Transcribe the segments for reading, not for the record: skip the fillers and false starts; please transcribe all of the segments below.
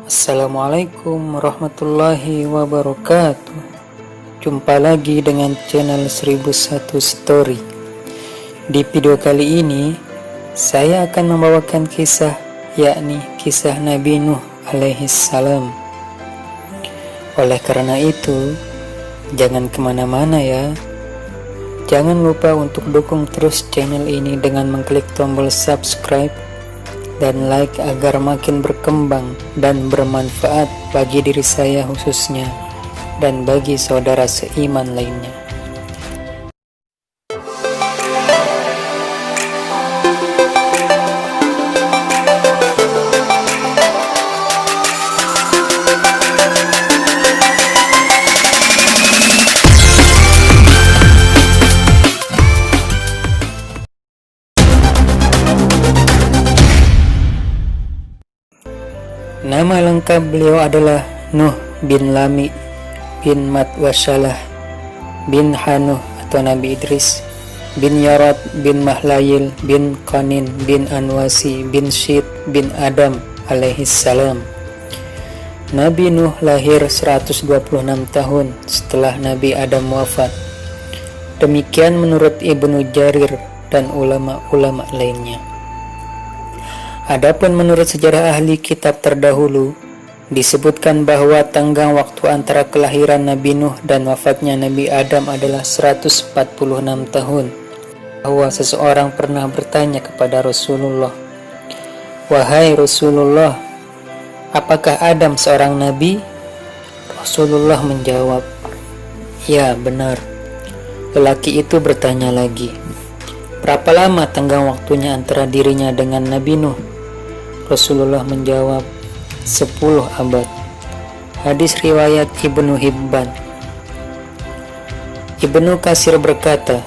Assalamualaikum warahmatullahi wabarakatuh. Jumpa lagi dengan channel 1001 Story. Di video kali ini saya akan membawakan kisah, yakni kisah Nabi Nuh alaihi salam. Oleh karena itu, jangan kemana-mana ya. Jangan lupa untuk dukung terus channel ini dengan mengklik tombol subscribe dan like agar makin berkembang dan bermanfaat bagi diri saya khususnya dan bagi saudara seiman lainnya. Nama lengkap beliau adalah Nuh bin Lami bin Matwasalah bin Hanuh atau Nabi Idris bin Yarad bin Mahlayil bin Qanin bin Anwasi bin Syed bin Adam alaihi salam. Nabi Nuh lahir 126 tahun setelah Nabi Adam wafat. Demikian menurut Ibnu Jarir dan ulama-ulama lainnya. Adapun menurut sejarah ahli kitab terdahulu, disebutkan bahwa tenggang waktu antara kelahiran Nabi Nuh dan wafatnya Nabi Adam adalah 146 tahun. Bahwa seseorang pernah bertanya kepada Rasulullah, "Wahai Rasulullah, apakah Adam seorang nabi?" Rasulullah menjawab, "Ya, benar." Lelaki itu bertanya lagi, "Berapa lama tenggang waktunya antara dirinya dengan Nabi Nuh?" Rasulullah menjawab, 10 abad. Hadis riwayat Ibnu Hibban. Ibnu Katsir berkata,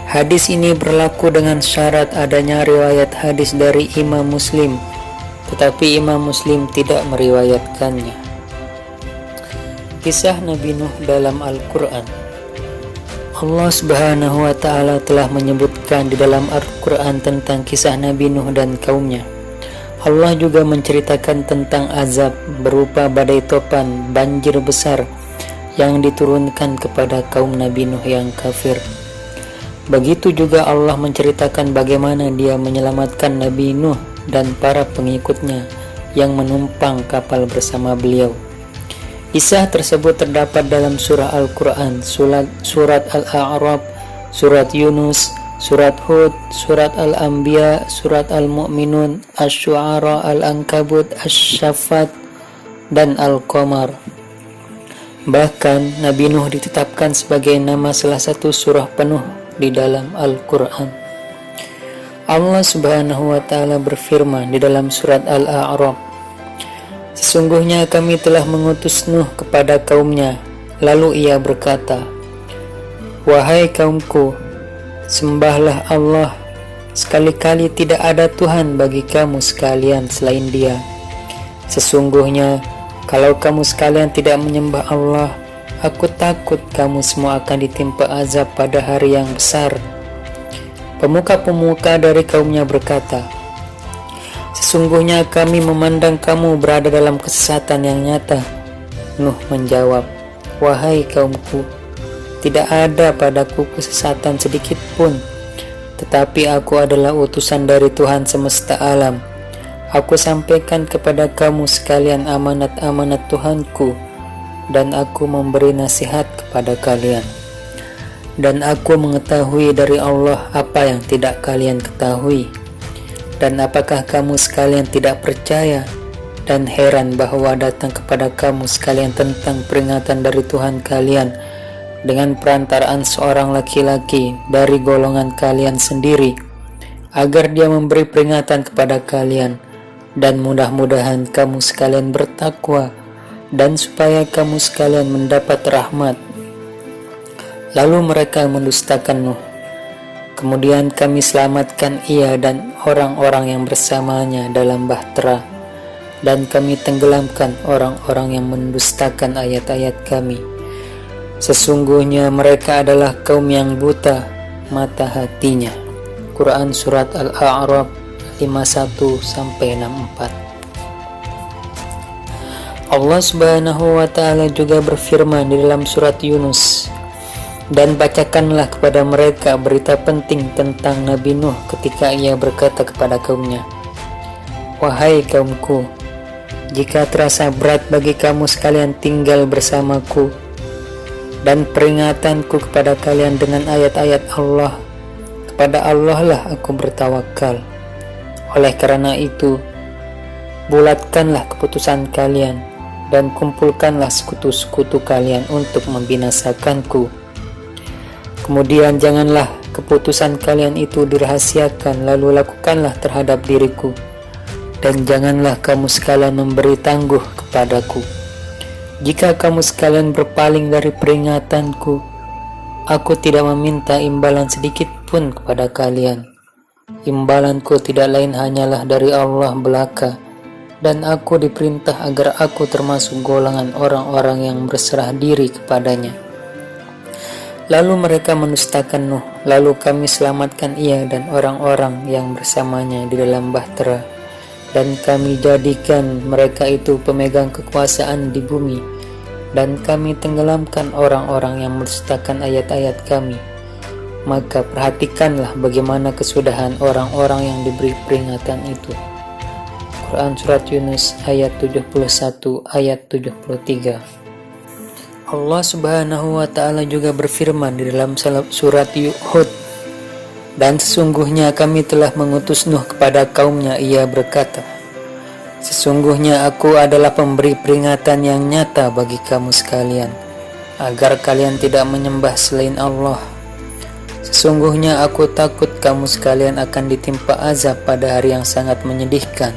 hadis ini berlaku dengan syarat adanya riwayat hadis dari Imam Muslim, tetapi Imam Muslim tidak meriwayatkannya. Kisah Nabi Nuh dalam Al-Quran. Allah Subhanahu wa Ta'ala telah menyebutkan di dalam Al-Quran tentang kisah Nabi Nuh dan kaumnya. Allah juga menceritakan tentang azab berupa badai topan, banjir besar yang diturunkan kepada kaum Nabi Nuh yang kafir. Begitu juga Allah menceritakan bagaimana Dia menyelamatkan Nabi Nuh dan para pengikutnya yang menumpang kapal bersama beliau. Kisah tersebut terdapat dalam surah Al-Quran, surat Al-A'raf, surat Yunus, surat Hud, surat Al-Anbiya, surat Al-Mu'minun, Asy-Syu'ara, Al-Ankabut, Asy-Syaffat, dan Al-Qamar. Bahkan Nabi Nuh ditetapkan sebagai nama salah satu surah penuh di dalam Al-Quran. Allah Subhanahu wa Ta'ala berfirman di dalam surat Al-A'raf, "Sesungguhnya kami telah mengutus Nuh kepada kaumnya, lalu ia berkata, 'Wahai kaumku, sembahlah Allah, sekali-kali tidak ada Tuhan bagi kamu sekalian selain Dia. Sesungguhnya, kalau kamu sekalian tidak menyembah Allah, aku takut kamu semua akan ditimpa azab pada hari yang besar.' Pemuka-pemuka dari kaumnya berkata, "Sesungguhnya kami memandang kamu berada dalam kesesatan yang nyata." Nuh menjawab, "Wahai kaumku, tidak ada padaku kesesatan sedikit pun, tetapi aku adalah utusan dari Tuhan semesta alam. Aku sampaikan kepada kamu sekalian amanat-amanat Tuhanku, dan aku memberi nasihat kepada kalian. Dan aku mengetahui dari Allah apa yang tidak kalian ketahui. Dan apakah kamu sekalian tidak percaya dan heran bahwa datang kepada kamu sekalian tentang peringatan dari Tuhan kalian dengan perantaraan seorang laki-laki dari golongan kalian sendiri, agar dia memberi peringatan kepada kalian, dan mudah-mudahan kamu sekalian bertakwa, dan supaya kamu sekalian mendapat rahmat." Lalu mereka mendustakan Nuh. Kemudian kami selamatkan ia dan orang-orang yang bersamanya dalam bahtera, dan kami tenggelamkan orang-orang yang mendustakan ayat-ayat kami. Sesungguhnya mereka adalah kaum yang buta mata hatinya. Quran Surat Al-A'raf 51-64. Allah Subhanahu wa Ta'ala juga berfirman di dalam surat Yunus, dan bacakanlah kepada mereka berita penting tentang Nabi Nuh ketika ia berkata kepada kaumnya, wahai kaumku, jika terasa berat bagi kamu sekalian tinggal bersamaku dan peringatanku kepada kalian dengan ayat-ayat Allah, kepada Allah lah aku bertawakal. Oleh karena itu, bulatkanlah keputusan kalian dan kumpulkanlah sekutu-sekutu kalian untuk membinasakanku. Kemudian janganlah keputusan kalian itu dirahasiakan, lalu lakukanlah terhadap diriku, dan janganlah kamu sekalian memberi tangguh kepadaku. Jika kamu sekalian berpaling dari peringatanku, aku tidak meminta imbalan sedikit pun kepada kalian. Imbalanku tidak lain hanyalah dari Allah belaka, dan aku diperintah agar aku termasuk golongan orang-orang yang berserah diri kepadanya. Lalu mereka mendustakan Nuh, lalu kami selamatkan ia dan orang-orang yang bersamanya di dalam bahtera, dan kami jadikan mereka itu pemegang kekuasaan di bumi, dan kami tenggelamkan orang-orang yang mendustakan ayat-ayat kami. Maka perhatikanlah bagaimana kesudahan orang-orang yang diberi peringatan itu. Quran Surat Yunus ayat 71 ayat 73. Allah Subhanahu wa Ta'ala juga berfirman di dalam surat Hud, dan sesungguhnya kami telah mengutus Nuh kepada kaumnya, ia berkata, sesungguhnya aku adalah pemberi peringatan yang nyata bagi kamu sekalian, agar kalian tidak menyembah selain Allah. Sesungguhnya aku takut kamu sekalian akan ditimpa azab pada hari yang sangat menyedihkan.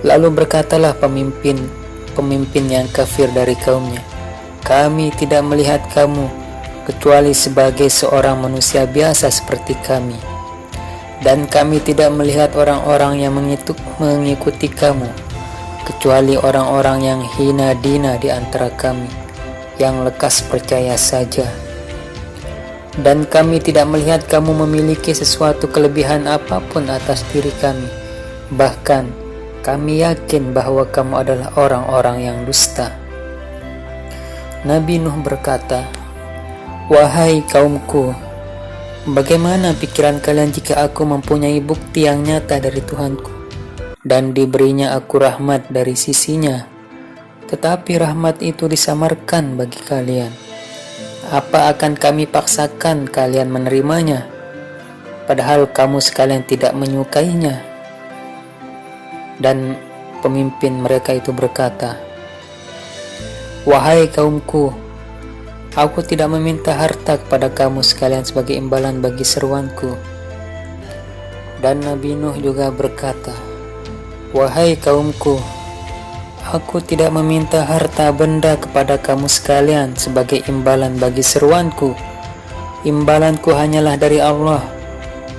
Lalu berkatalah pemimpin yang kafir dari kaumnya, kami tidak melihat kamu kecuali sebagai seorang manusia biasa seperti kami, dan kami tidak melihat orang-orang yang mengikuti kamu kecuali orang-orang yang hina dina di antara kami, yang lekas percaya saja. Dan kami tidak melihat kamu memiliki sesuatu kelebihan apapun atas diri kami, bahkan kami yakin bahwa kamu adalah orang-orang yang dusta. Nabi Nuh berkata, wahai kaumku, bagaimana pikiran kalian jika aku mempunyai bukti yang nyata dari Tuhanku, dan diberinya aku rahmat dari sisinya, tetapi rahmat itu disamarkan bagi kalian? Apa akan kami paksakan kalian menerimanya, padahal kamu sekalian tidak menyukainya? Dan pemimpin mereka itu berkata, wahai kaumku, aku tidak meminta harta kepada kamu sekalian sebagai imbalan bagi seruanku. Dan Nabi Nuh juga berkata, wahai kaumku, aku tidak meminta harta benda kepada kamu sekalian sebagai imbalan bagi seruanku. Imbalanku hanyalah dari Allah,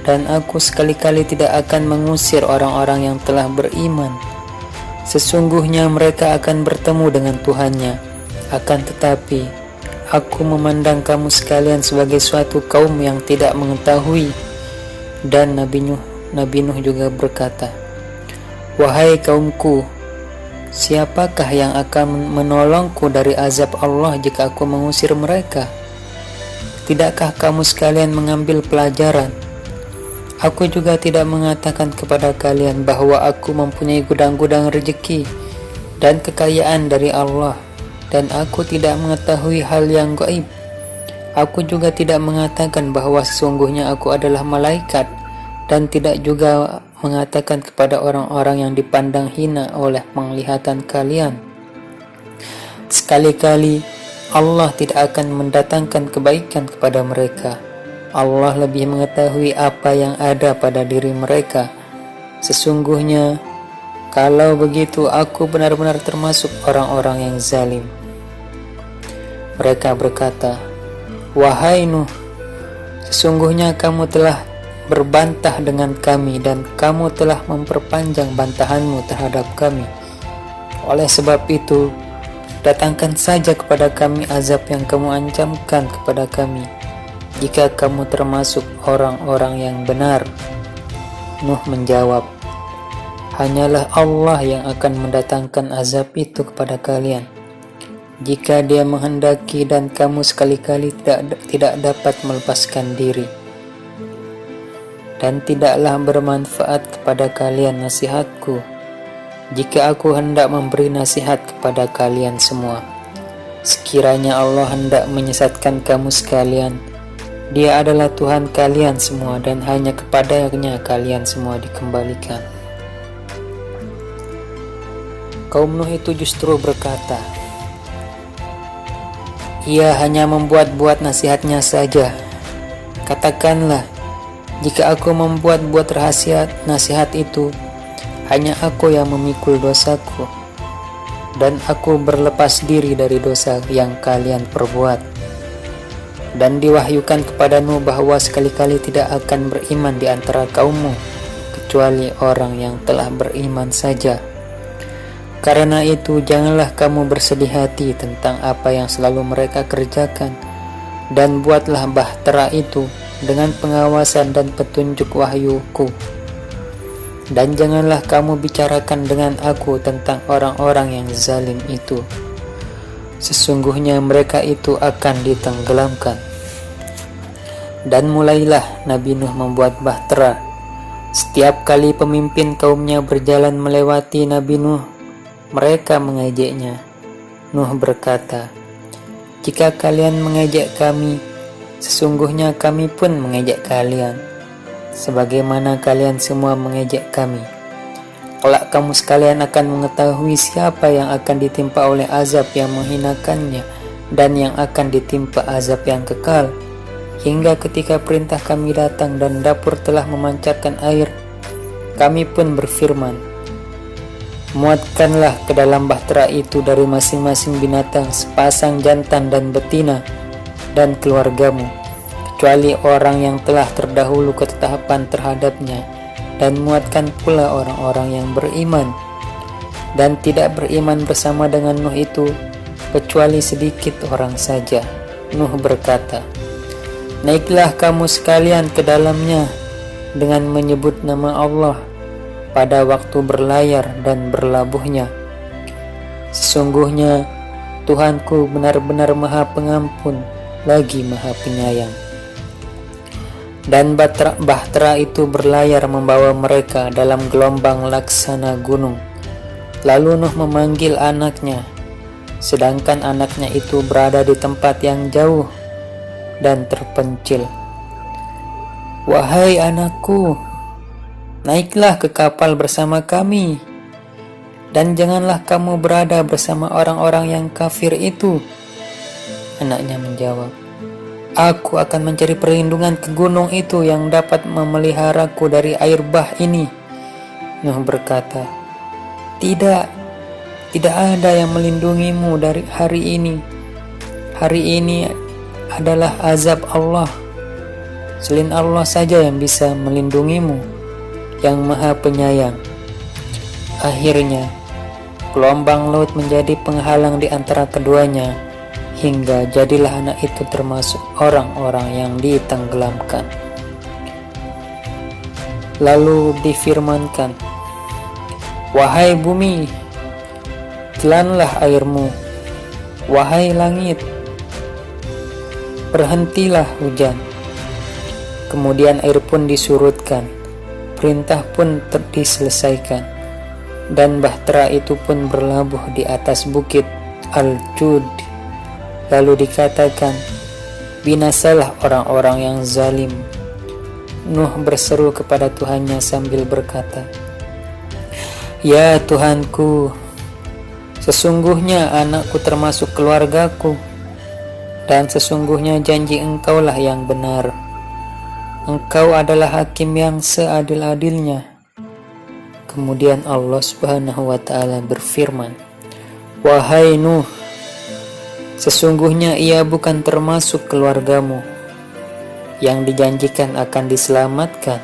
dan aku sekali-kali tidak akan mengusir orang-orang yang telah beriman. Sesungguhnya mereka akan bertemu dengan Tuhannya, akan tetapi aku memandang kamu sekalian sebagai suatu kaum yang tidak mengetahui. Dan Nabi Nuh juga berkata, wahai kaumku, siapakah yang akan menolongku dari azab Allah jika aku mengusir mereka? Tidakkah kamu sekalian mengambil pelajaran? Aku juga tidak mengatakan kepada kalian bahwa aku mempunyai gudang-gudang rezeki dan kekayaan dari Allah, dan aku tidak mengetahui hal yang gaib. Aku juga tidak mengatakan bahwa sesungguhnya aku adalah malaikat, dan tidak juga mengatakan kepada orang-orang yang dipandang hina oleh penglihatan kalian, sekali-kali Allah tidak akan mendatangkan kebaikan kepada mereka. Allah lebih mengetahui apa yang ada pada diri mereka. Sesungguhnya, kalau begitu aku benar-benar termasuk orang-orang yang zalim. Mereka berkata, wahai Nuh, sesungguhnya kamu telah berbantah dengan kami dan kamu telah memperpanjang bantahanmu terhadap kami. Oleh sebab itu, datangkan saja kepada kami azab yang kamu ancamkan kepada kami, jika kamu termasuk orang-orang yang benar. Nuh menjawab, Hanyalah Allah yang akan mendatangkan azab itu kepada kalian jika Dia menghendaki, dan kamu sekali-kali tidak dapat melepaskan diri. Dan tidaklah bermanfaat kepada kalian nasihatku jika aku hendak memberi nasihat kepada kalian semua. Sekiranya Allah hendak menyesatkan kamu sekalian, Dia adalah Tuhan kalian semua, dan hanya kepadanya kalian semua dikembalikan. Kaum Nuh itu justru berkata, ia hanya membuat-buat nasihatnya saja. Katakanlah, jika aku membuat-buat rahasia nasihat itu, hanya aku yang memikul dosaku, dan aku berlepas diri dari dosa yang kalian perbuat. Dan diwahyukan kepada Nuh bahwa sekali-kali tidak akan beriman di antara kaummu, kecuali orang yang telah beriman saja. Karena itu, janganlah kamu bersedih hati tentang apa yang selalu mereka kerjakan, dan buatlah bahtera itu dengan pengawasan dan petunjuk wahyuku. Dan janganlah kamu bicarakan dengan aku tentang orang-orang yang zalim itu. Sesungguhnya mereka itu akan ditenggelamkan. Dan mulailah Nabi Nuh membuat bahtera. Setiap kali pemimpin kaumnya berjalan melewati Nabi Nuh, mereka mengejeknya. Nuh berkata, jika kalian mengejek kami, sesungguhnya kami pun mengejek kalian, sebagaimana kalian semua mengejek kami. Kelak kamu sekalian akan mengetahui siapa yang akan ditimpa oleh azab yang menghinakannya, dan yang akan ditimpa azab yang kekal. Hingga ketika perintah kami datang dan dapur telah memancarkan air, kami pun berfirman, muatkanlah ke dalam bahtera itu dari masing-masing binatang sepasang jantan dan betina dan keluargamu, kecuali orang yang telah terdahulu ketetapan terhadapnya, dan muatkan pula orang-orang yang beriman. Dan tidak beriman bersama dengan Nuh itu kecuali sedikit orang saja. Nuh berkata, naiklah kamu sekalian ke dalamnya dengan menyebut nama Allah pada waktu berlayar dan berlabuhnya. Sesungguhnya Tuhanku benar-benar Maha Pengampun lagi Maha Penyayang. Dan bahtera itu berlayar membawa mereka dalam gelombang laksana gunung. Lalu Nuh memanggil anaknya, sedangkan anaknya itu berada di tempat yang jauh dan terpencil. Wahai anakku, naiklah ke kapal bersama kami, dan janganlah kamu berada bersama orang-orang yang kafir itu. Anaknya menjawab, aku akan mencari perlindungan ke gunung itu yang dapat memeliharaku dari air bah ini. Nuh berkata, tidak ada yang melindungimu dari hari ini. Hari ini adalah azab Allah. Selain Allah saja yang bisa melindungimu, yang Maha Penyayang. Akhirnya, gelombang laut menjadi penghalang di antara keduanya, hingga jadilah anak itu termasuk orang-orang yang ditenggelamkan. Lalu difirmankan, wahai bumi, telanlah airmu. Wahai langit, berhentilah hujan. Kemudian air pun disurutkan, perintah pun diselesaikan, dan bahtera itu pun berlabuh di atas bukit Al-Jud. Lalu dikatakan, binasalah orang-orang yang zalim. Nuh berseru kepada Tuhannya sambil berkata, ya Tuhanku, sesungguhnya anakku termasuk keluargaku, dan sesungguhnya janji Engkaulah yang benar. Engkau adalah hakim yang seadil-adilnya. Kemudian Allah Subhanahu wa ta'ala berfirman, wahai Nuh, sesungguhnya ia bukan termasuk keluargamu yang dijanjikan akan diselamatkan.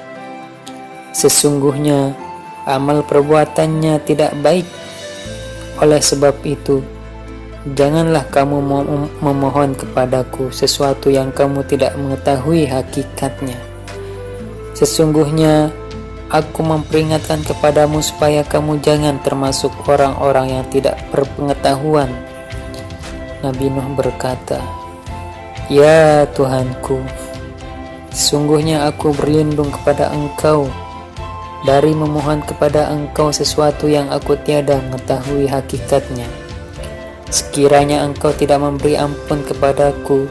Sesungguhnya amal perbuatannya tidak baik. Oleh sebab itu, janganlah kamu memohon kepadaku sesuatu yang kamu tidak mengetahui hakikatnya. Sesungguhnya Aku memperingatkan kepadamu supaya kamu jangan termasuk orang-orang yang tidak berpengetahuan. Nabi Nuh berkata, "Ya Tuhanku, sesungguhnya aku berlindung kepada Engkau dari memohon kepada Engkau sesuatu yang aku tiada mengetahui hakikatnya. Sekiranya Engkau tidak memberi ampun kepadaku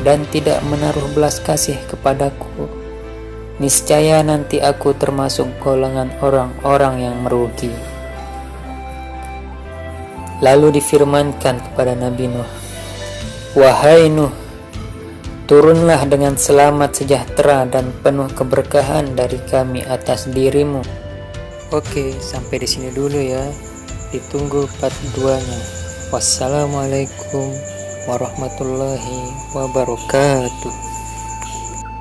dan tidak menaruh belas kasih kepadaku, niscaya nanti aku termasuk golongan orang-orang yang merugi." Lalu difirmankan kepada Nabi Nuh, "Wahai Nuh, turunlah dengan selamat sejahtera dan penuh keberkahan dari kami atas dirimu." Oke, sampai di sini dulu ya. Ditunggu part 2-nya. Wassalamualaikum warahmatullahi wabarakatuh.